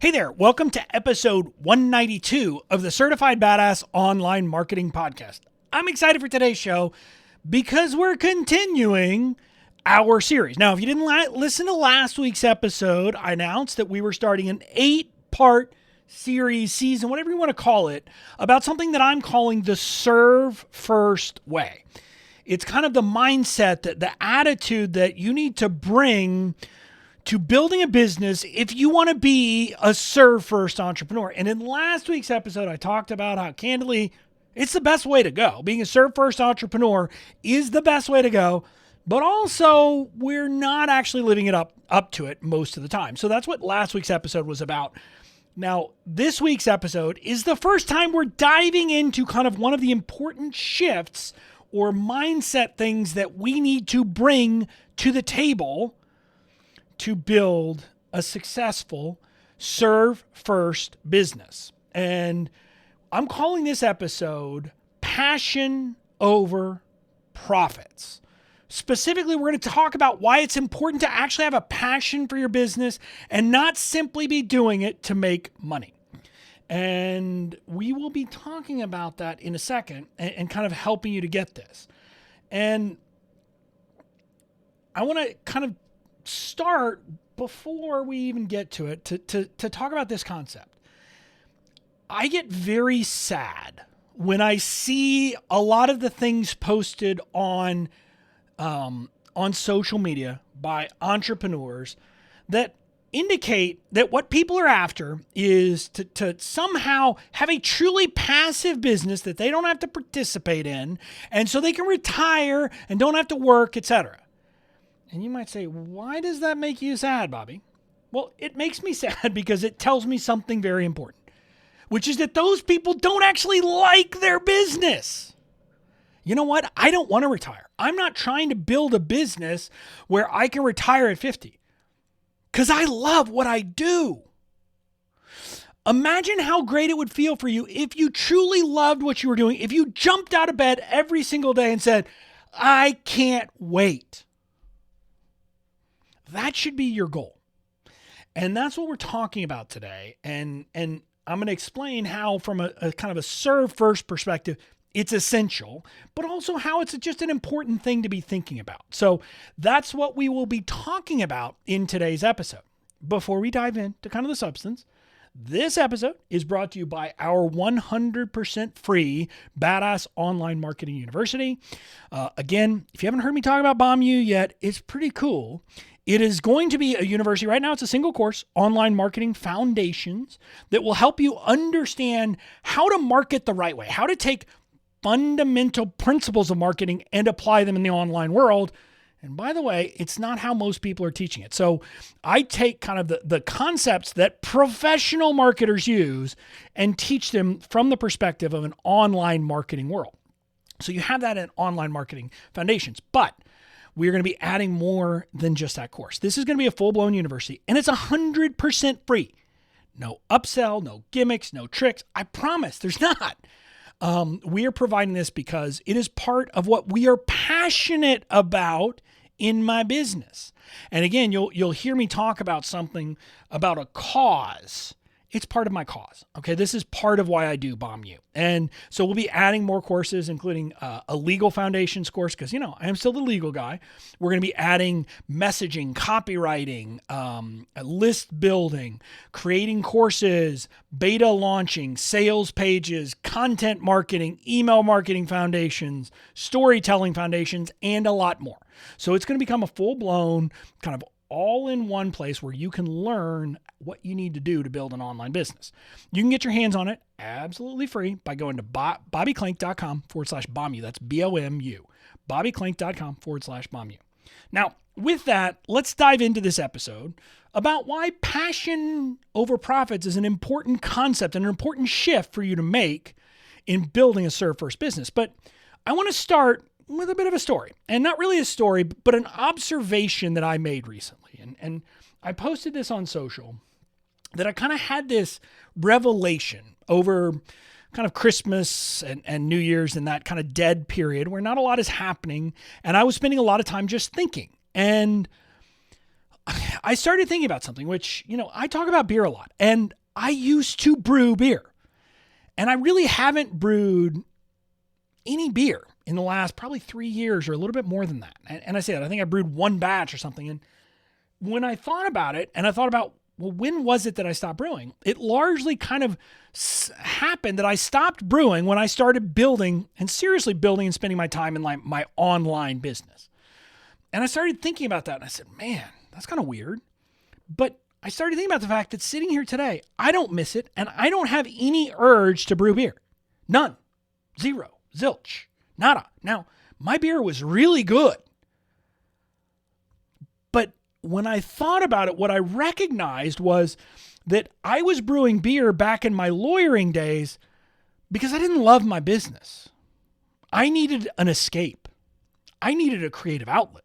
Hey there, welcome to episode 192 of the Certified Badass Online Marketing Podcast. I'm excited for today's show because we're continuing our series. Now, if you didn't listen to last week's episode, I announced that we were starting an 8-part series, season, whatever you want to call it, about something that I'm calling the Serve First Way. It's kind of the mindset, the attitude that you need to bring to building a business if you want to be a serve first entrepreneur. And in last week's episode, I talked about how candidly, it's the best way to go. Being a serve first entrepreneur is the best way to go, but also we're not actually living it up to it most of the time. So that's what last week's episode was about. Now, this week's episode is the first time we're diving into kind of one of the important shifts or mindset things that we need to bring to the table to build a successful serve first business. And I'm calling this episode Passion Over Profits. Specifically, we're going to talk about why it's important to actually have a passion for your business and not simply be doing it to make money. And we will be talking about that in a second and kind of helping you to get this. And I want to kind of start before we even get to it to talk about this concept. I get very sad when I see a lot of the things posted on social media by entrepreneurs that indicate that what people are after is to somehow have a truly passive business that they don't have to participate in, and so they can retire and don't have to work, etc. And you might say, why does that make you sad, Bobby? Well, it makes me sad because it tells me something very important, which is that those people don't actually like their business. You know what? I don't want to retire. I'm not trying to build a business where I can retire at 50 because I love what I do. Imagine how great it would feel for you if you truly loved what you were doing, if you jumped out of bed every single day and said, I can't wait. That should be your goal. And that's what we're talking about today. And I'm going to explain how from a kind of a serve first perspective, it's essential, but also how it's just an important thing to be thinking about. So that's what we will be talking about in today's episode. Before we dive into kind of the substance, this episode is brought to you by our 100% free Badass Online Marketing University. Again, if you haven't heard me talk about BombU yet, it's pretty cool. It is going to be a university. Right now, it's a single course, Online Marketing Foundations, that will help you understand how to market the right way, how to take fundamental principles of marketing and apply them in the online world. And by the way, it's not how most people are teaching it. So I take kind of the concepts that professional marketers use and teach them from the perspective of an online marketing world. So you have that in Online Marketing Foundations, but we're going to be adding more than just that course. This is going to be a full-blown university, and it's 100% free. No upsell, no gimmicks, no tricks. I promise there's not. We are providing this because it is part of what we are passionate about in my business. And again, you'll hear me talk about something about a cause. It's part of my cause. Okay, this is part of why I do BombU. And so we'll be adding more courses, including a legal foundations course, because, I am still the legal guy. We're going to be adding messaging, copywriting, list building, creating courses, beta launching, sales pages, content marketing, email marketing foundations, storytelling foundations, and a lot more. So it's going to become a full-blown kind of all in one place where you can learn what you need to do to build an online business. You can get your hands on it absolutely free by going to bobbyclink.com/BombU. That's BOMU. bobbyclink.com/BombU. Now, with that, let's dive into this episode about why passion over profits is an important concept and an important shift for you to make in building a serve first business. But I want to start with a bit of a story, and not really a story, but an observation that I made recently. And I posted this on social that I kind of had this revelation over kind of Christmas and New Year's and that kind of dead period where not a lot is happening. And I was spending a lot of time just thinking. And I started thinking about something, which, I talk about beer a lot, and I used to brew beer, and I really haven't brewed any beer in the last probably 3 years or a little bit more than that. And I say that, I think I brewed one batch or something. And when I thought about it, and I thought about, well, when was it that I stopped brewing? It largely kind of happened that I stopped brewing when I started building and spending my time in my online business. And I started thinking about that, and I said, man, that's kind of weird. But I started thinking about the fact that sitting here today, I don't miss it, and I don't have any urge to brew beer. None. Zero. Zilch. Nada. Now, my beer was really good. But when I thought about it, what I recognized was that I was brewing beer back in my lawyering days because I didn't love my business. I needed an escape. I needed a creative outlet.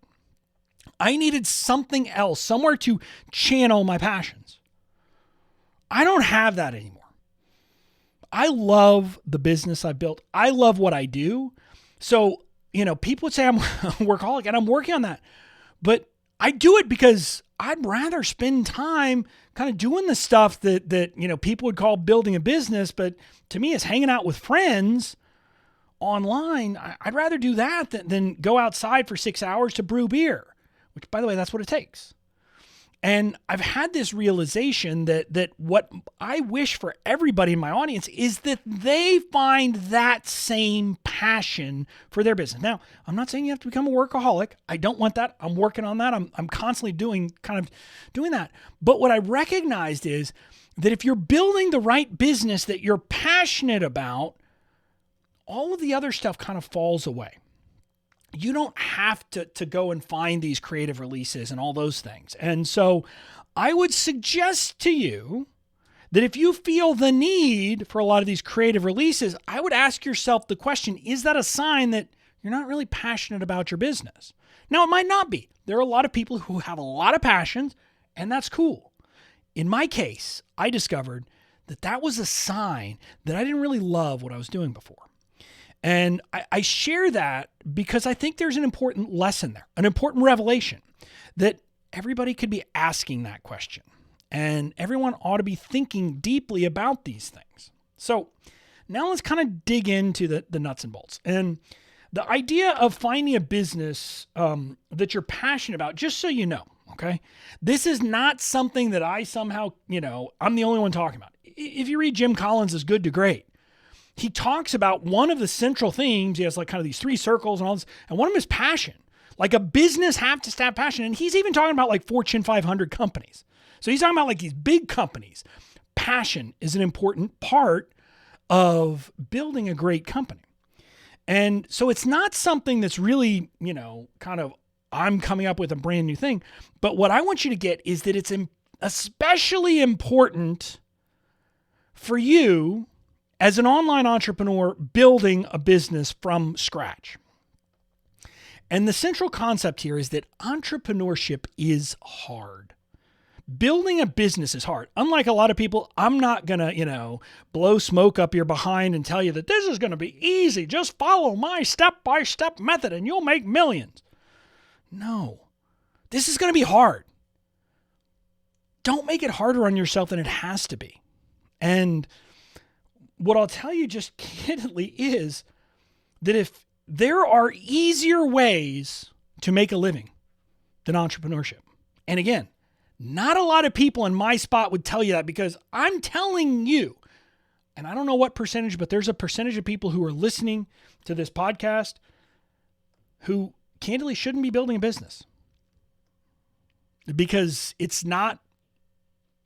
I needed something else, somewhere to channel my passions. I don't have that anymore. I love the business I've built. I love what I do. So, people would say I'm a workaholic, and I'm working on that. But I do it because I'd rather spend time kind of doing the stuff that people would call building a business, but to me, it's hanging out with friends online. I'd rather do that than go outside for 6 hours to brew beer, which, by the way, that's what it takes. And I've had this realization that what I wish for everybody in my audience is that they find that same passion for their business. Now, I'm not saying you have to become a workaholic. I don't want that. I'm working on that. I'm constantly doing that. But what I recognized is that if you're building the right business that you're passionate about, all of the other stuff kind of falls away. You don't have to go and find these creative releases and all those things. And so I would suggest to you that if you feel the need for a lot of these creative releases, I would ask yourself the question, is that a sign that you're not really passionate about your business? Now, it might not be. There are a lot of people who have a lot of passions, and that's cool. In my case, I discovered that was a sign that I didn't really love what I was doing before. And I share that because I think there's an important lesson there, an important revelation that everybody could be asking that question. And everyone ought to be thinking deeply about these things. So now let's kind of dig into the nuts and bolts. And the idea of finding a business that you're passionate about, just so you know, okay? This is not something that I somehow, I'm the only one talking about. If you read Jim Collins' Good to Great, he talks about one of the central themes. He has like kind of these 3 circles and all this. And one of them is passion. Like a business has to have passion. And he's even talking about like Fortune 500 companies. So he's talking about like these big companies. Passion is an important part of building a great company. And so it's not something that's really, kind of I'm coming up with a brand new thing. But what I want you to get is that it's especially important for you as an online entrepreneur building a business from scratch. And the central concept here is that entrepreneurship is hard. Building a business is hard. Unlike a lot of people, I'm not going to, blow smoke up your behind and tell you that this is going to be easy. Just follow my step-by-step method and you'll make millions. No, this is going to be hard. Don't make it harder on yourself than it has to be. And what I'll tell you just candidly is that if there are easier ways to make a living than entrepreneurship, and again, not a lot of people in my spot would tell you that because I'm telling you, and I don't know what percentage, but there's a percentage of people who are listening to this podcast who candidly shouldn't be building a business because it's not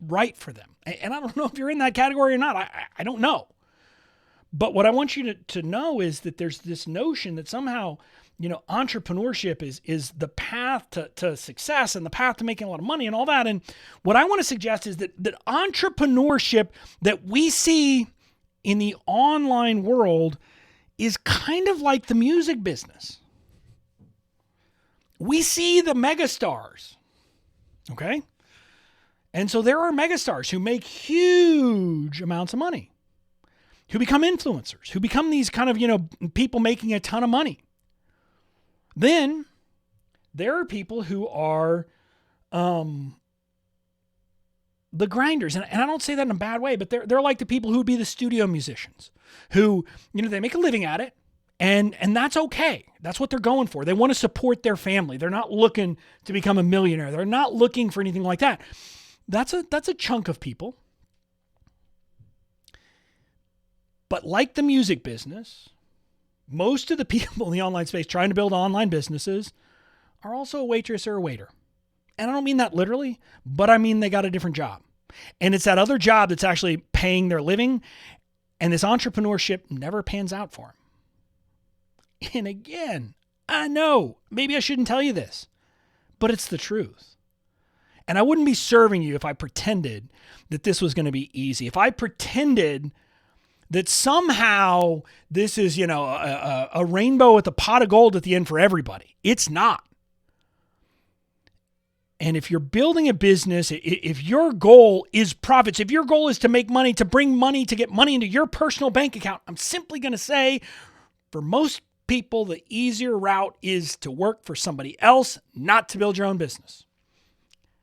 right for them. And I don't know if you're in that category or not. I don't know. But what I want you to know is that there's this notion that somehow, entrepreneurship is the path to success and the path to making a lot of money and all that. And what I want to suggest is that entrepreneurship that we see in the online world is kind of like the music business. We see the megastars, okay? And so there are megastars who make huge amounts of money, who become influencers, who become these kind of, people making a ton of money. Then there are people who are the grinders, and I don't say that in a bad way, but they're like the people who would be the studio musicians who, they make a living at it, and that's okay. That's what they're going for. They want to support their family. They're not looking to become a millionaire. They're not looking for anything like that. That's a chunk of people. But like the music business, most of the people in the online space trying to build online businesses are also a waitress or a waiter. And I don't mean that literally, but I mean they got a different job. And it's that other job that's actually paying their living. And this entrepreneurship never pans out for them. And again, I know maybe I shouldn't tell you this, but it's the truth. And I wouldn't be serving you if I pretended that this was going to be easy. If I pretended that somehow this is, a rainbow with a pot of gold at the end for everybody. It's not. And if you're building a business, if your goal is profits, if your goal is to make money, to bring money, to get money into your personal bank account, I'm simply going to say, for most people, the easier route is to work for somebody else, not to build your own business.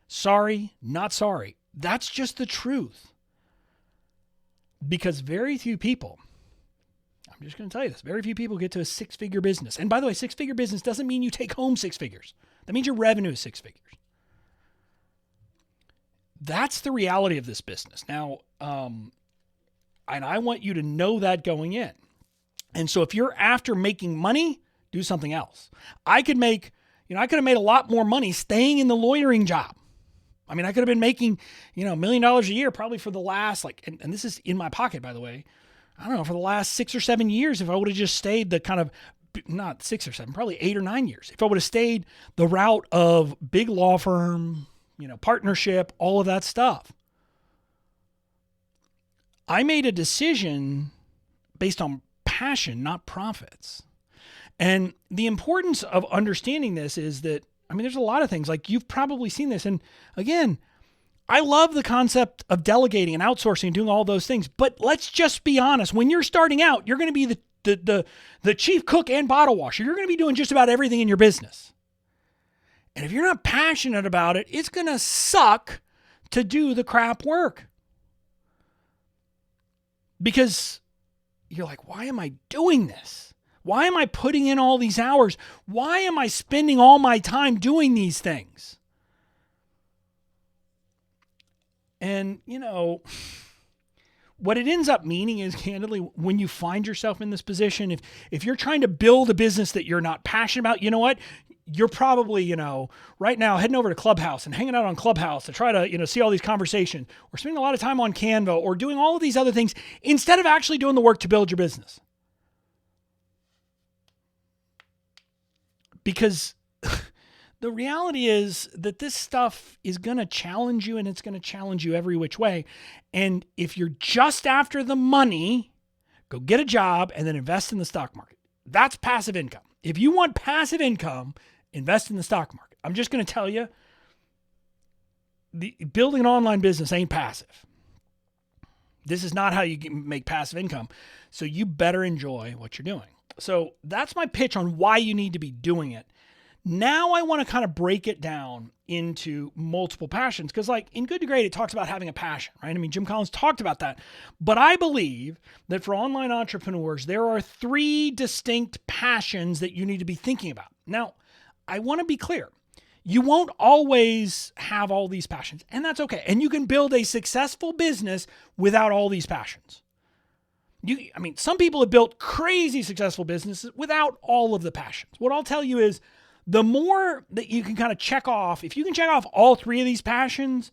Sorry, not sorry. That's just the truth. Because very few people, I'm just going to tell you this, very few people get to a six-figure business. And by the way, six-figure business doesn't mean you take home six figures. That means your revenue is six figures. That's the reality of this business. Now, and I want you to know that going in. And so if you're after making money, do something else. I could have made a lot more money staying in the lawyering job. I mean, I could have been making, $1 million a year probably for the last, and this is in my pocket, by the way, I don't know, for the last 6 or 7 years, if I would have just stayed the kind of, not 6 or 7, probably 8 or 9 years. If I would have stayed the route of big law firm, partnership, all of that stuff. I made a decision based on passion, not profits. And the importance of understanding this is that, there's a lot of things, like you've probably seen this. And again, I love the concept of delegating and outsourcing and doing all those things. But let's just be honest. When you're starting out, you're going to be the chief cook and bottle washer. You're going to be doing just about everything in your business. And if you're not passionate about it, it's going to suck to do the crap work. Because you're like, why am I doing this? Why am I putting in all these hours? Why am I spending all my time doing these things? And, what it ends up meaning is, candidly, when you find yourself in this position, if you're trying to build a business that you're not passionate about, you know what? You're probably, right now heading over to Clubhouse and hanging out on Clubhouse to try to, see all these conversations, or spending a lot of time on Canva, or doing all of these other things instead of actually doing the work to build your business. Because the reality is that this stuff is going to challenge you, and it's going to challenge you every which way. And if you're just after the money, go get a job and then invest in the stock market. That's passive income. If you want passive income, invest in the stock market. I'm just going to tell you, building an online business ain't passive. This is not how you make passive income. So you better enjoy what you're doing. So that's my pitch on why you need to be doing it. Now I want to kind of break it down into multiple passions, because in Good to Great, it talks about having a passion, right? Jim Collins talked about that. But I believe that for online entrepreneurs, there are 3 distinct passions that you need to be thinking about. Now, I want to be clear. You won't always have all these passions, and that's okay. And you can build a successful business without all these passions. Some people have built crazy successful businesses without all of the passions. What I'll tell you is, the more that you can kind of check off, if you can check off all 3 of these passions,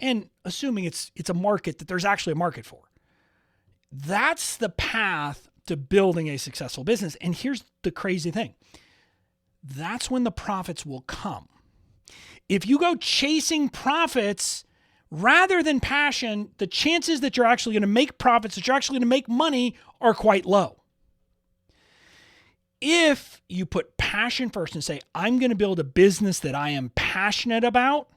and assuming it's a market that there's actually a market for, that's the path to building a successful business. And here's the crazy thing. That's when the profits will come. If you go chasing profits rather than passion, the chances that you're actually going to make profits, that you're actually going to make money, are quite low. If you put passion first and say, I'm going to build a business that I am passionate about,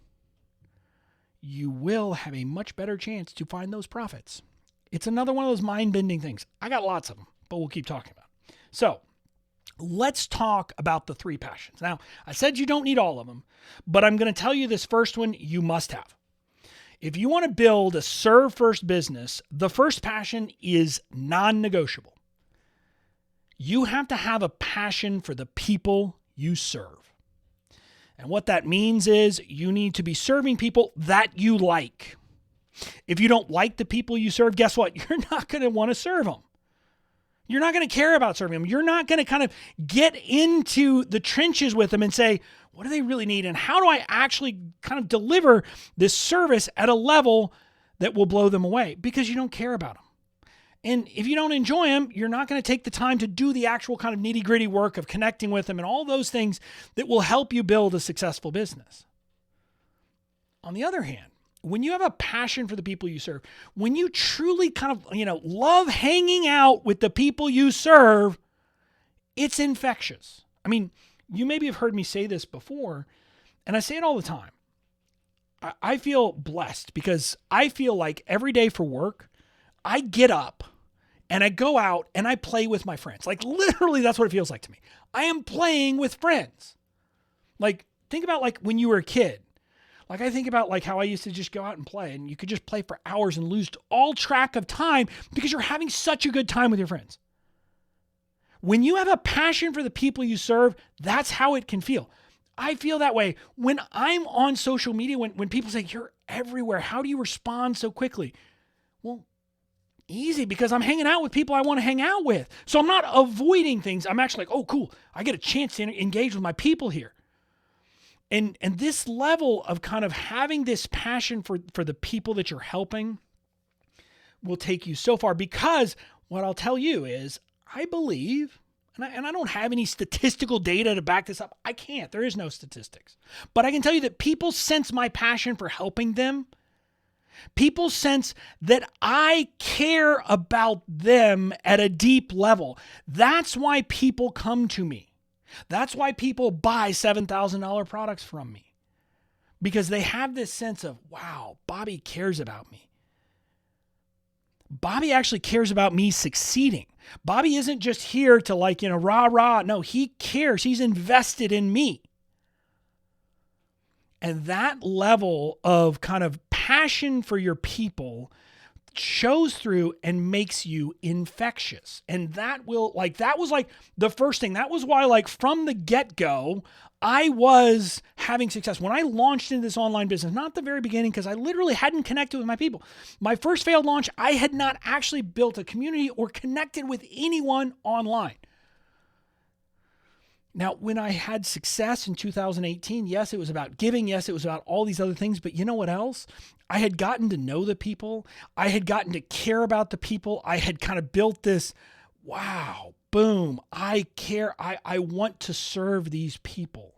you will have a much better chance to find those profits. It's another one of those mind-bending things. I got lots of them, but we'll keep talking about it. So Let's talk about the 3 passions. Now, I said you don't need all of them, but I'm going to tell you this first one you must have. If you want to build a serve first business, the first passion is non-negotiable. You have to have a passion for the people you serve. And what that means is you need to be serving people that you like. If you don't like the people you serve, guess what? You're not going to want to serve them. You're not going to care about serving them. You're not going to kind of get into the trenches with them and say, what do they really need? And how do I actually kind of deliver this service at a level that will blow them away? Because you don't care about them. And if you don't enjoy them, you're not going to take the time to do the actual kind of nitty gritty work of connecting with them and all those things that will help you build a successful business. On the other hand, when you have a passion for the people you serve, when you truly kind of, love hanging out with the people you serve, it's infectious. I mean, you maybe have heard me say this before, and I say it all the time. I feel blessed because I feel like every day for work, I get up and I go out and I play with my friends. Like literally, that's what it feels like to me. I am playing with friends. Like think about like when you were a kid. Like I think about like how I used to just go out and play, and you could just play for hours and lose all track of time because you're having such a good time with your friends. When you have a passion for the people you serve, that's how it can feel. I feel that way when I'm on social media, when people say, you're everywhere, how do you respond so quickly? Well, easy, because I'm hanging out with people I want to hang out with. So I'm not avoiding things. I'm actually like, oh, cool. I get a chance to engage with my people here. And this level of kind of having this passion for the people that you're helping will take you so far, because what I'll tell you is I believe, and I don't have any statistical data to back this up. I can't. There is no statistics. But I can tell you that people sense my passion for helping them. People sense that I care about them at a deep level. That's why people come to me. That's why people buy $7,000 products from me, because they have this sense of, wow, Bobby cares about me. Bobby actually cares about me succeeding. Bobby isn't just here to rah, rah. No, he cares. He's invested in me. And that level of kind of passion for your people shows through and makes you infectious. And that was the first thing. That was why, from the get-go, I was having success. When I launched into this online business, not the very beginning, because I literally hadn't connected with my people. My first failed launch, I had not actually built a community or connected with anyone online. Now, when I had success in 2018, yes, it was about giving. Yes, it was about all these other things. But you know what else? I had gotten to know the people. I had gotten to care about the people. I had kind of built this, wow, boom, I care. I want to serve these people.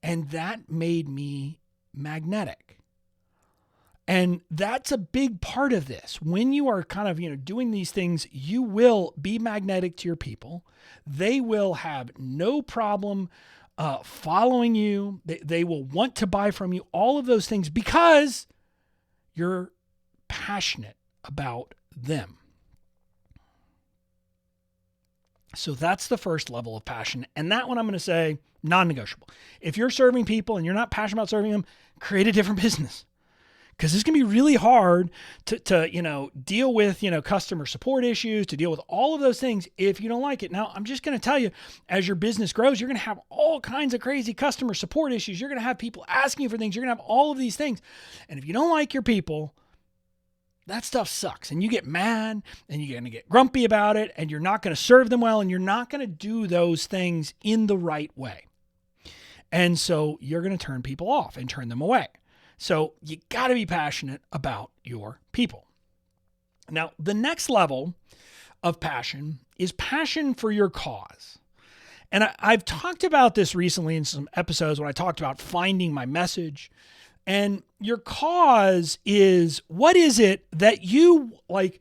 And that made me magnetic. And that's a big part of this. When you are kind of, doing these things, you will be magnetic to your people. They will have no problem following you. They will want to buy from you, all of those things, because you're passionate about them. So that's the first level of passion. And that one I'm going to say non-negotiable. If you're serving people and you're not passionate about serving them, create a different business. Because it's going to be really hard to deal with, customer support issues, to deal with all of those things if you don't like it. Now, I'm just going to tell you, as your business grows, you're going to have all kinds of crazy customer support issues. You're going to have people asking you for things. You're going to have all of these things. And if you don't like your people, that stuff sucks. And you get mad and you're going to get grumpy about it, and you're not going to serve them well, and you're not going to do those things in the right way. And so you're going to turn people off and turn them away. So you got to be passionate about your people. Now, the next level of passion is passion for your cause. And I've talked about this recently in some episodes when I talked about finding my message. And your cause is, what is it that you like?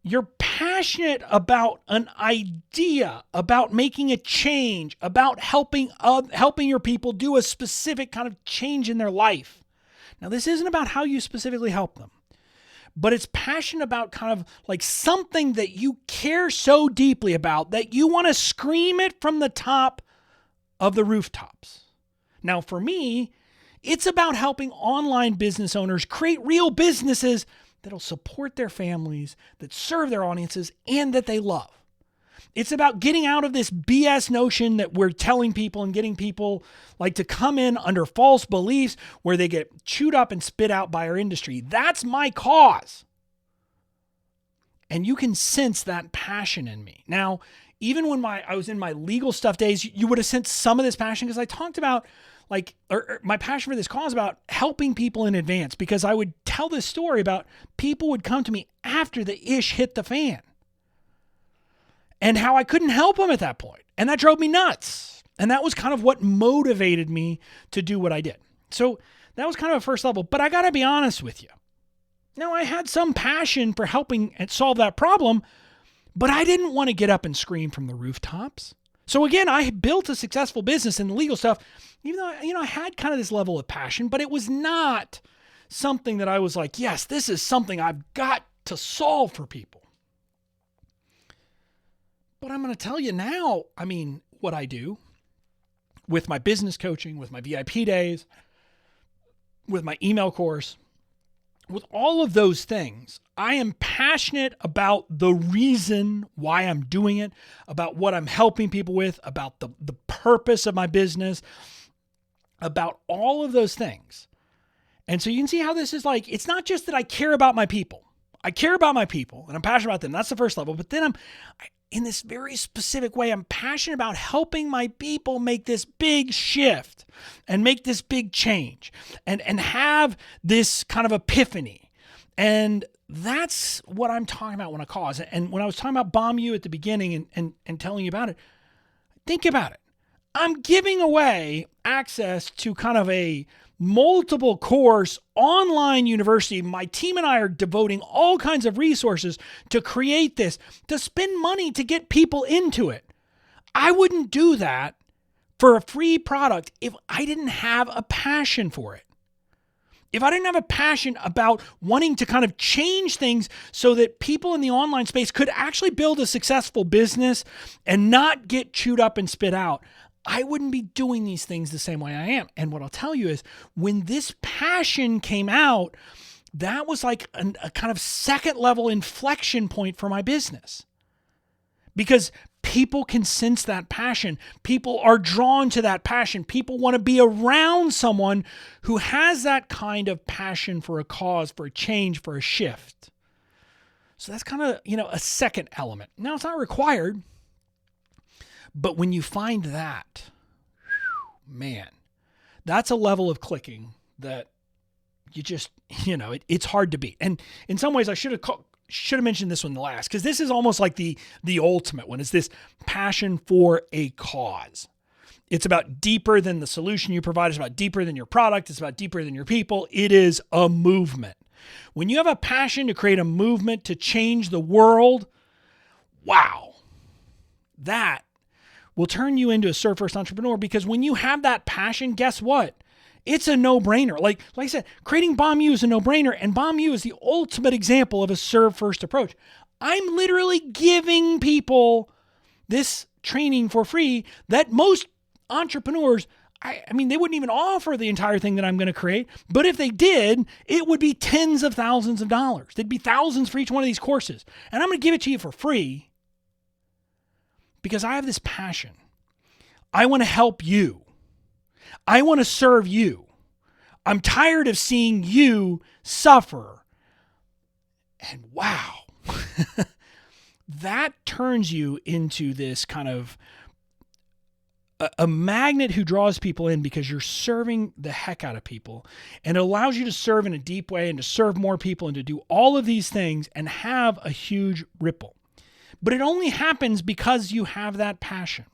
You're passionate about an idea, about making a change, about helping your people do a specific kind of change in their life. Now, this isn't about how you specifically help them, but it's passion about kind of like something that you care so deeply about that you want to scream it from the top of the rooftops. Now, for me, it's about helping online business owners create real businesses that'll support their families, that serve their audiences, and that they love. It's about getting out of this BS notion that we're telling people and getting people like to come in under false beliefs where they get chewed up and spit out by our industry. That's my cause. And you can sense that passion in me. Now, even when I was in my legal stuff days, you would have sensed some of this passion because I talked about my passion for this cause about helping people in advance, because I would tell this story about people would come to me after the ish hit the fan and how I couldn't help them at that point. And that drove me nuts. And that was kind of what motivated me to do what I did. So that was kind of a first level, but I got to be honest with you. Now, I had some passion for helping and solve that problem, but I didn't want to get up and scream from the rooftops. So again, I built a successful business in the legal stuff, even though, I had kind of this level of passion, but it was not something that I was like, yes, this is something I've got to solve for people. But I'm going to tell you now, what I do with my business coaching, with my VIP days, with my email course, with all of those things, I am passionate about the reason why I'm doing it, about what I'm helping people with, about the purpose of my business, about all of those things. And so you can see how this is like, it's not just that I care about my people. I care about my people and I'm passionate about them. That's the first level. But then in this very specific way, I'm passionate about helping my people make this big shift and make this big change and have this kind of epiphany. And that's what I'm talking about when I cause. And when I was talking about Bomb You at the beginning and telling you about it, think about it. I'm giving away access to kind of a multiple course online university. My team and I are devoting all kinds of resources to create this, to spend money to get people into it. I wouldn't do that for a free product if I didn't have a passion for it. If I didn't have a passion about wanting to kind of change things so that people in the online space could actually build a successful business and not get chewed up and spit out, I wouldn't be doing these things the same way I am. And what I'll tell you is when this passion came out, that was like a kind of second level inflection point for my business. Because people can sense that passion. People are drawn to that passion. People want to be around someone who has that kind of passion for a cause, for a change, for a shift. So that's kind of, a second element. Now, it's not required, but when you find that, man, that's a level of clicking that you just, it's hard to beat. And in some ways, I should have mentioned this one last, because this is almost like the ultimate one. It's this passion for a cause. It's about deeper than the solution you provide. It's about deeper than your product. It's about deeper than your people. It is a movement. When you have a passion to create a movement to change the world, wow, that will turn you into a serve first entrepreneur, because when you have that passion, guess what? It's a no-brainer. Like I said, creating Bomb You is a no-brainer, and Bomb You is the ultimate example of a serve first approach. I'm literally giving people this training for free that most entrepreneurs, they wouldn't even offer the entire thing that I'm going to create. But if they did, it would be tens of thousands of dollars. There'd be thousands for each one of these courses. And I'm going to give it to you for free because I have this passion. I want to help you. I want to serve you. I'm tired of seeing you suffer. And wow, that turns you into this kind of a magnet who draws people in, because you're serving the heck out of people, and it allows you to serve in a deep way and to serve more people and to do all of these things and have a huge ripple. But it only happens because you have that passion.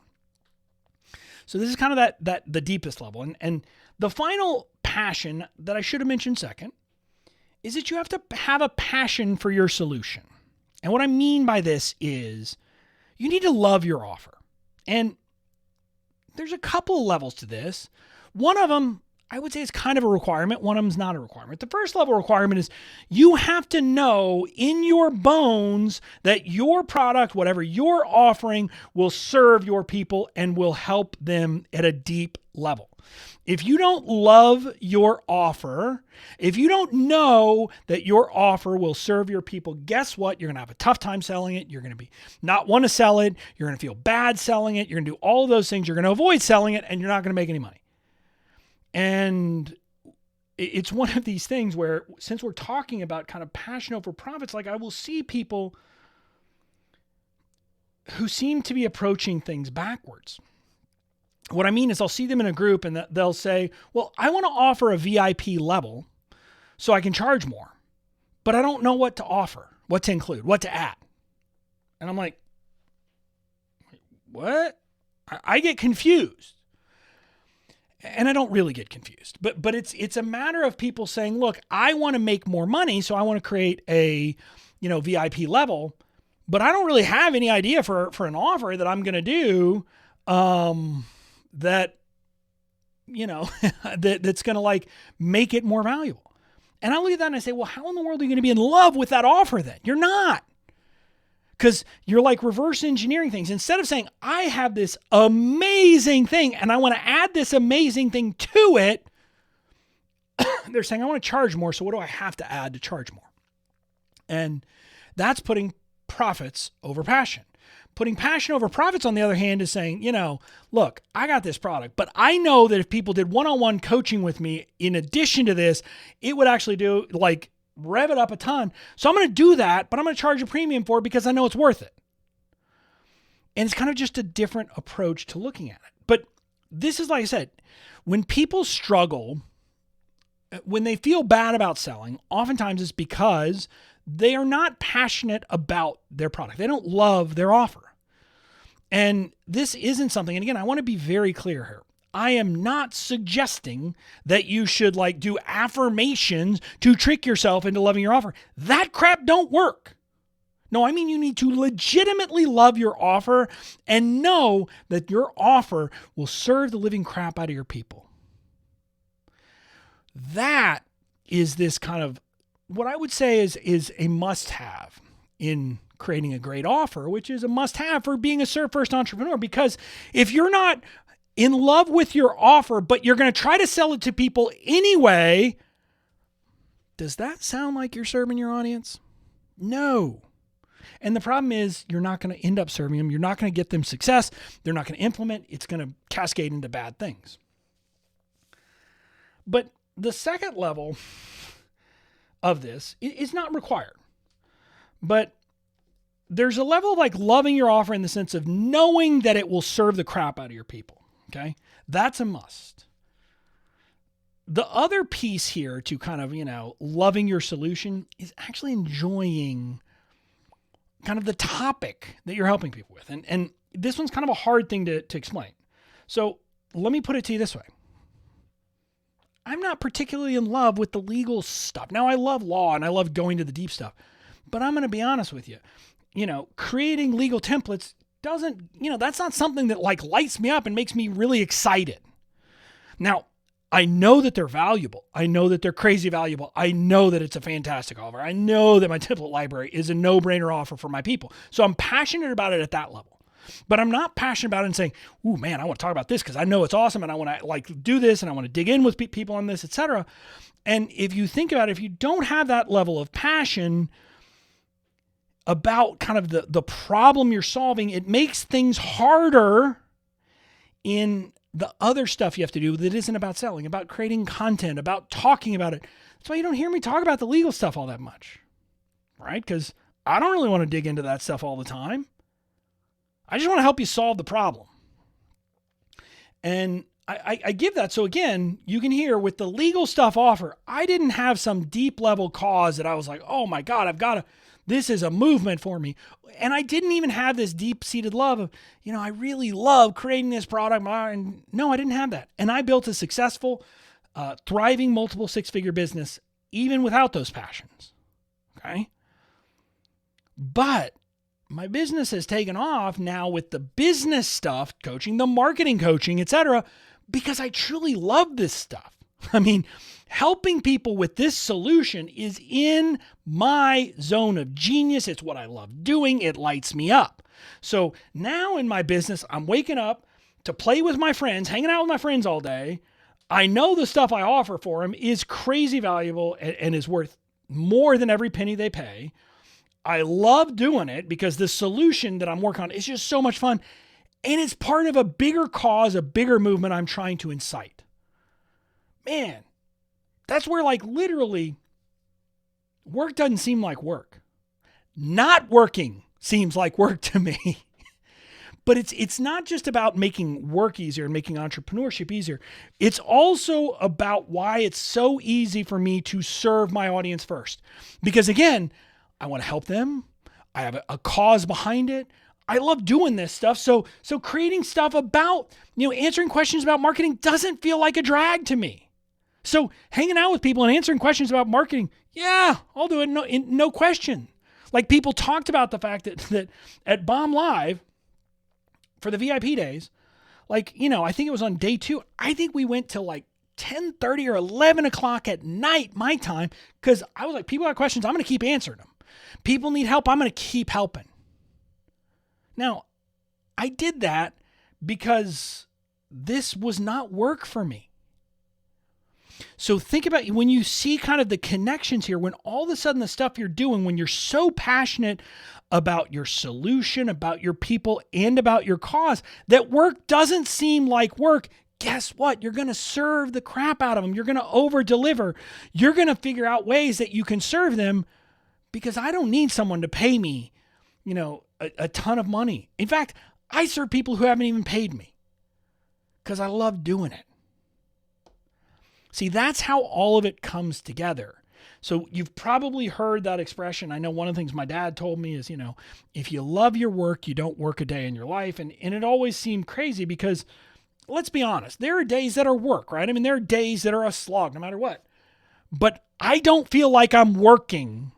So this is kind of the deepest level. And the final passion that I should have mentioned second is that you have to have a passion for your solution. And what I mean by this is you need to love your offer. And there's a couple of levels to this. One of them, I would say it's kind of a requirement. One of them's not a requirement. The first level requirement is you have to know in your bones that your product, whatever you're offering, will serve your people and will help them at a deep level. If you don't love your offer, if you don't know that your offer will serve your people, guess what? You're going to have a tough time selling it. You're going to not want to sell it. You're going to feel bad selling it. You're going to do all of those things. You're going to avoid selling it, and you're not going to make any money. And it's one of these things where, since we're talking about kind of passion over profits, like I will see people who seem to be approaching things backwards. What I mean is I'll see them in a group and they'll say, well, I want to offer a VIP level so I can charge more, but I don't know what to offer, what to include, what to add. And I'm like, what? I get confused. And I don't really get confused, but it's a matter of people saying, look, I want to make more money, so I want to create a, VIP level, but I don't really have any idea for an offer that I'm going to do, that, that's going to like make it more valuable. And I look at that and I say, well, how in the world are you going to be in love with that offer then? You're not. Because you're like reverse engineering things. Instead of saying, I have this amazing thing and I want to add this amazing thing to it, they're saying, I want to charge more. So what do I have to add to charge more? And that's putting profits over passion. Putting passion over profits, on the other hand, is saying, look, I got this product, but I know that if people did one-on-one coaching with me, in addition to this, it would actually do rev it up a ton. So I'm going to do that, but I'm going to charge a premium for it because I know it's worth it. And it's kind of just a different approach to looking at it. But this is, like I said, when people struggle, when they feel bad about selling, oftentimes it's because they are not passionate about their product. They don't love their offer. And this isn't something, and again, I want to be very clear here. I am not suggesting that you should do affirmations to trick yourself into loving your offer. That crap don't work. No, I mean, you need to legitimately love your offer and know that your offer will serve the living crap out of your people. That is this kind of what I would say is a must-have in creating a great offer, which is a must-have for being a serve-first entrepreneur. Because if you're not in love with your offer, but you're going to try to sell it to people anyway, does that sound like you're serving your audience? No. And the problem is you're not going to end up serving them. You're not going to get them success. They're not going to implement. It's going to cascade into bad things. But the second level of this is not required. But there's a level of loving your offer in the sense of knowing that it will serve the crap out of your people. Okay, that's a must. The other piece here to kind of, loving your solution is actually enjoying kind of the topic that you're helping people with. And this one's kind of a hard thing to explain. So let me put it to you this way. I'm not particularly in love with the legal stuff. Now, I love law and I love going to the deep stuff, but I'm going to be honest with you. Creating legal templates doesn't, that's not something that lights me up and makes me really excited. Now, I know that they're valuable. I know that they're crazy valuable. I know that it's a fantastic offer. I know that my template library is a no-brainer offer for my people. So I'm passionate about it at that level. But I'm not passionate about it and saying, ooh, man, I want to talk about this because I know it's awesome and I want to do this and I want to dig in with people on this, etc. And if you think about it, if you don't have that level of passion about kind of the problem you're solving, it makes things harder in the other stuff you have to do that isn't about selling, about creating content, about talking about it. That's why you don't hear me talk about the legal stuff all that much, right? Because I don't really want to dig into that stuff all the time. I just want to help you solve the problem. And I give that. So again, you can hear with the legal stuff offer, I didn't have some deep level cause that I was like, oh my God, this is a movement for me. And I didn't even have this deep-seated love of, I really love creating this product. And no, I didn't have that. And I built a successful, thriving multiple six-figure business, even without those passions. Okay. But my business has taken off now with the business stuff, coaching, the marketing coaching, etc., because I truly love this stuff. I mean, helping people with this solution is in my zone of genius. It's what I love doing. It lights me up. So now in my business, I'm waking up to play with my friends, hanging out with my friends all day. I know the stuff I offer for them is crazy valuable and is worth more than every penny they pay. I love doing it because the solution that I'm working on is just so much fun. And it's part of a bigger cause, a bigger movement I'm trying to incite. Man, that's where like literally work doesn't seem like work. Not working seems like work to me. But it's not just about making work easier and making entrepreneurship easier. It's also about why it's so easy for me to serve my audience first. Because again, I want to help them. I have a cause behind it. I love doing this stuff. So creating stuff about, answering questions about marketing doesn't feel like a drag to me. So hanging out with people and answering questions about marketing, yeah, I'll do it. No question. Like people talked about the fact that at Bomb Live, for the VIP days, I think it was on day 2. I think we went till like 10:30 or 11 o'clock at night, my time, because I was like, people got questions, I'm going to keep answering them. People need help, I'm going to keep helping. Now, I did that because this was not work for me. So think about when you see kind of the connections here, when all of a sudden the stuff you're doing, when you're so passionate about your solution, about your people, and about your cause, that work doesn't seem like work. Guess what? You're going to serve the crap out of them. You're going to over deliver. You're going to figure out ways that you can serve them because I don't need someone to pay me, a ton of money. In fact, I serve people who haven't even paid me because I love doing it. See, that's how all of it comes together. So you've probably heard that expression. I know one of the things my dad told me is, if you love your work, you don't work a day in your life. And it always seemed crazy because let's be honest, there are days that are work, right? I mean, there are days that are a slog no matter what. But I don't feel like I'm working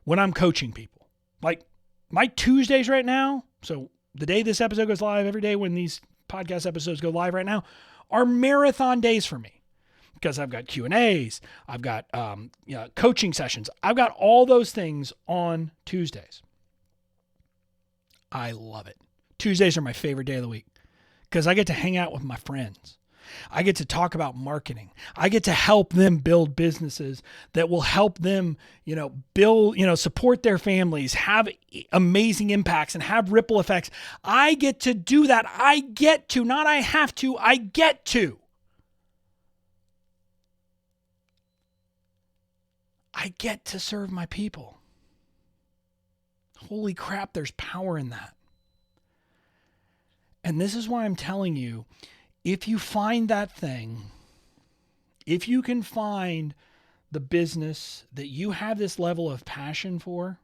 when I'm coaching people. Like my Tuesdays right now, so the day this episode goes live, every day when these podcast episodes go live right now, are marathon days for me. Because I've got Q&As, I've got coaching sessions. I've got all those things on Tuesdays. I love it. Tuesdays are my favorite day of the week because I get to hang out with my friends. I get to talk about marketing. I get to help them build businesses that will help them, build, support their families, have amazing impacts and have ripple effects. I get to do that. I get to, not I have to, I get to. I get to serve my people. Holy crap, there's power in that. And this is why I'm telling you, if you find that thing, if you can find the business that you have this level of passion for,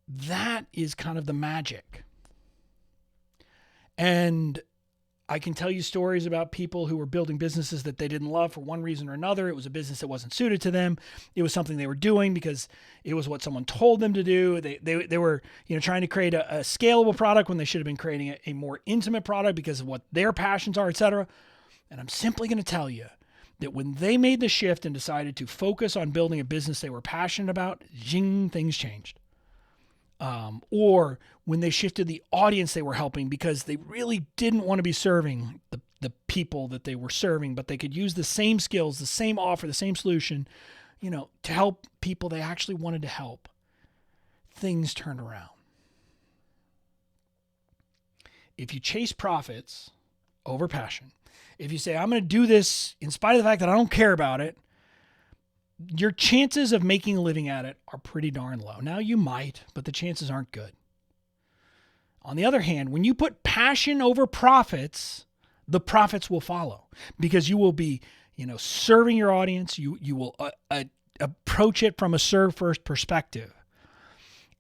that is kind of the magic. And I can tell you stories about people who were building businesses that they didn't love for one reason or another. It was a business that wasn't suited to them. It was something they were doing because it was what someone told them to do. They were trying to create a scalable product when they should have been creating a more intimate product because of what their passions are, etc. And I'm simply going to tell you that when they made the shift and decided to focus on building a business they were passionate about, zing, things changed. Or when they shifted the audience they were helping because they really didn't want to be serving the people that they were serving, but they could use the same skills, the same offer, the same solution, to help people they actually wanted to help. Things turned around. If you chase profits over passion, if you say, I'm going to do this in spite of the fact that I don't care about it, your chances of making a living at it are pretty darn low. Now you might, but the chances aren't good. On the other hand, when you put passion over profits, the profits will follow because you will be, serving your audience. You will approach it from a serve first perspective.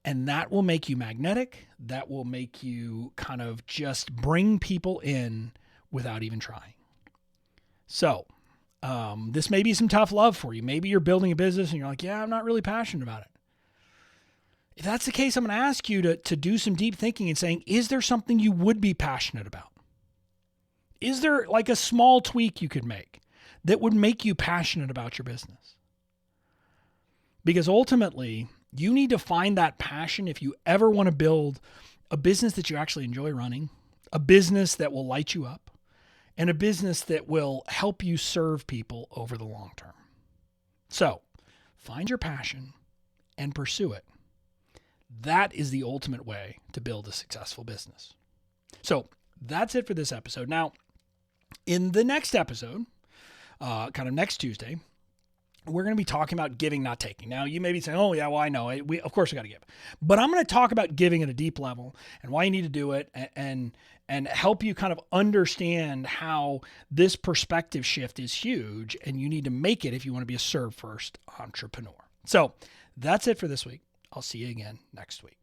And that will make you magnetic. That will make you kind of just bring people in without even trying. So, this may be some tough love for you. Maybe you're building a business and you're like, yeah, I'm not really passionate about it. If that's the case, I'm going to ask you to do some deep thinking and saying, is there something you would be passionate about? Is there like a small tweak you could make that would make you passionate about your business. Because ultimately, you need to find that passion if you ever want to build a business that you actually enjoy running, a business that will light you up, and a business that will help you serve people over the long term. So, find your passion and pursue it. That is the ultimate way to build a successful business. So, that's it for this episode. Now, in the next episode, kind of next Tuesday, we're going to be talking about giving, not taking. Now, you may be saying, oh, yeah, well, I know. Of course, we got to give. But I'm going to talk about giving at a deep level and why you need to do it and help you kind of understand how this perspective shift is huge and you need to make it if you want to be a serve first entrepreneur. So that's it for this week. I'll see you again next week.